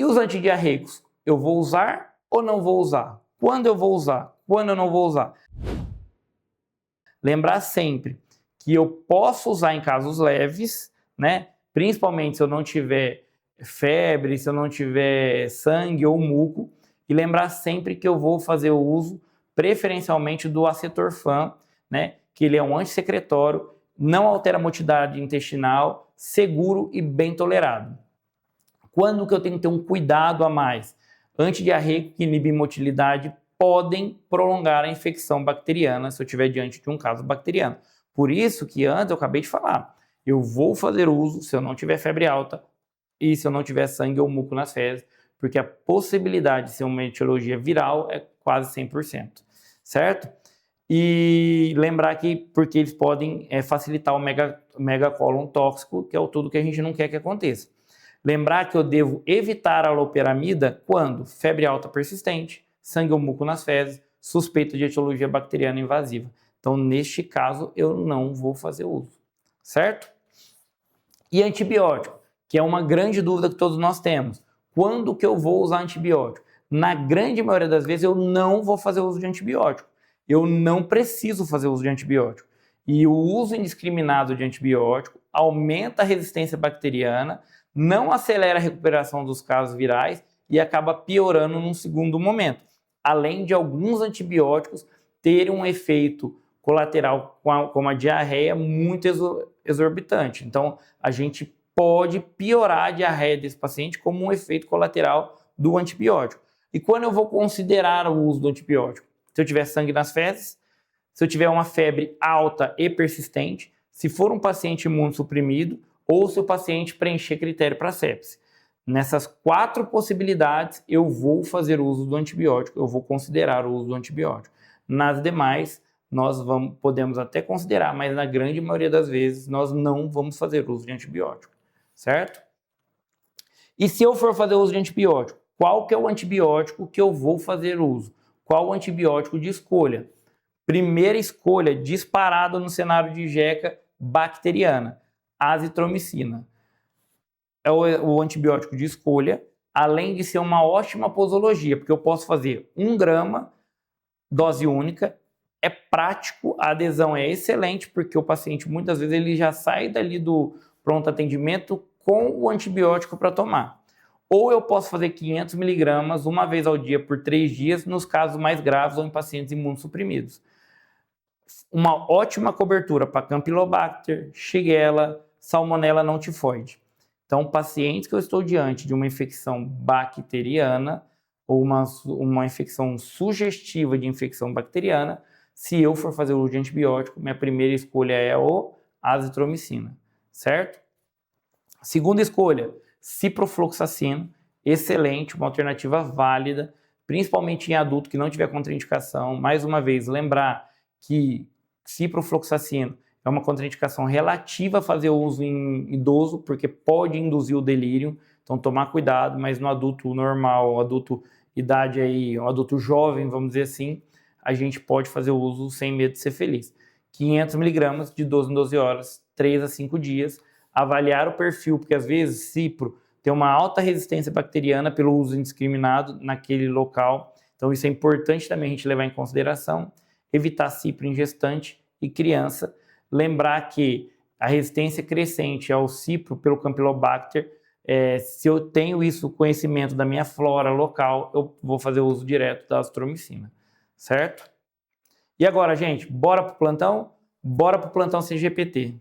E os antidiarreicos? Eu vou usar ou não vou usar? Quando eu vou usar? Quando eu não vou usar? Lembrar sempre que eu posso usar em casos leves, né? Principalmente se eu não tiver febre, se eu não tiver sangue ou muco. E lembrar sempre que eu vou fazer o uso preferencialmente do acetorfan, né? Que ele é um antissecretório, não altera a motilidade intestinal, seguro e bem tolerado. Quando que eu tenho que ter um cuidado a mais? Antidiarreico que inibe motilidade podem prolongar a infecção bacteriana se eu estiver diante de um caso bacteriano. Por isso que antes eu acabei de falar, eu vou fazer uso se eu não tiver febre alta e se eu não tiver sangue ou muco nas fezes, porque a possibilidade de ser uma etiologia viral é quase 100%, certo? E lembrar que, porque eles podem facilitar o megacólon tóxico, que é tudo que a gente não quer que aconteça. Lembrar que eu devo evitar a loperamida quando febre alta persistente, sangue ou muco nas fezes, suspeita de etiologia bacteriana invasiva. Então, neste caso, eu não vou fazer uso, certo? E antibiótico, que é uma grande dúvida que todos nós temos. Quando que eu vou usar antibiótico? Na grande maioria das vezes, eu não vou fazer uso de antibiótico. Eu não preciso fazer uso de antibiótico. E o uso indiscriminado de antibiótico aumenta a resistência bacteriana, não acelera a recuperação dos casos virais e acaba piorando num segundo momento. Além de alguns antibióticos terem um efeito colateral como a diarreia muito exorbitante. Então, a gente pode piorar a diarreia desse paciente como um efeito colateral do antibiótico. E quando eu vou considerar o uso do antibiótico? Se eu tiver sangue nas fezes, se eu tiver uma febre alta e persistente, se for um paciente imunossuprimido ou se o paciente preencher critério para sepse. Nessas 4 possibilidades, eu vou fazer uso do antibiótico, eu vou considerar o uso do antibiótico. Nas demais, nós podemos até considerar, mas na grande maioria das vezes, nós não vamos fazer uso de antibiótico, certo? E se eu for fazer uso de antibiótico, qual que é o antibiótico que eu vou fazer uso? Qual o antibiótico de escolha? Primeira escolha, disparado no cenário de jeca bacteriana, azitromicina. É o antibiótico de escolha, além de ser uma ótima posologia, porque eu posso fazer 1 grama, dose única, é prático, a adesão é excelente, porque o paciente muitas vezes ele já sai dali do pronto atendimento com o antibiótico para tomar. Ou eu posso fazer 500 miligramas uma vez ao dia por 3 dias, nos casos mais graves ou em pacientes imunossuprimidos. Uma ótima cobertura para Campylobacter, Shigella, Salmonella não tifoide. Então, pacientes que eu estou diante de uma infecção bacteriana ou uma infecção sugestiva de infecção bacteriana, se eu for fazer uso de antibiótico, minha primeira escolha é o azitromicina, certo? Segunda escolha, ciprofloxacino, excelente, uma alternativa válida, principalmente em adulto que não tiver contraindicação. Mais uma vez, lembrar que ciprofloxacino é uma contraindicação relativa a fazer uso em idoso, porque pode induzir o delírio, então tomar cuidado, mas no adulto normal, adulto idade aí, um adulto jovem, vamos dizer assim, a gente pode fazer o uso sem medo de ser feliz. 500 miligramas de 12 em 12 horas, 3 a 5 dias, avaliar o perfil, porque às vezes cipro tem uma alta resistência bacteriana pelo uso indiscriminado naquele local, então isso é importante também a gente levar em consideração, evitar cipro em gestante e criança, lembrar que a resistência crescente ao cipro pelo Campylobacter, se eu tenho isso, conhecimento da minha flora local, eu vou fazer o uso direto da azitromicina, certo? E agora, gente, bora pro plantão? Bora pro plantão CGPT.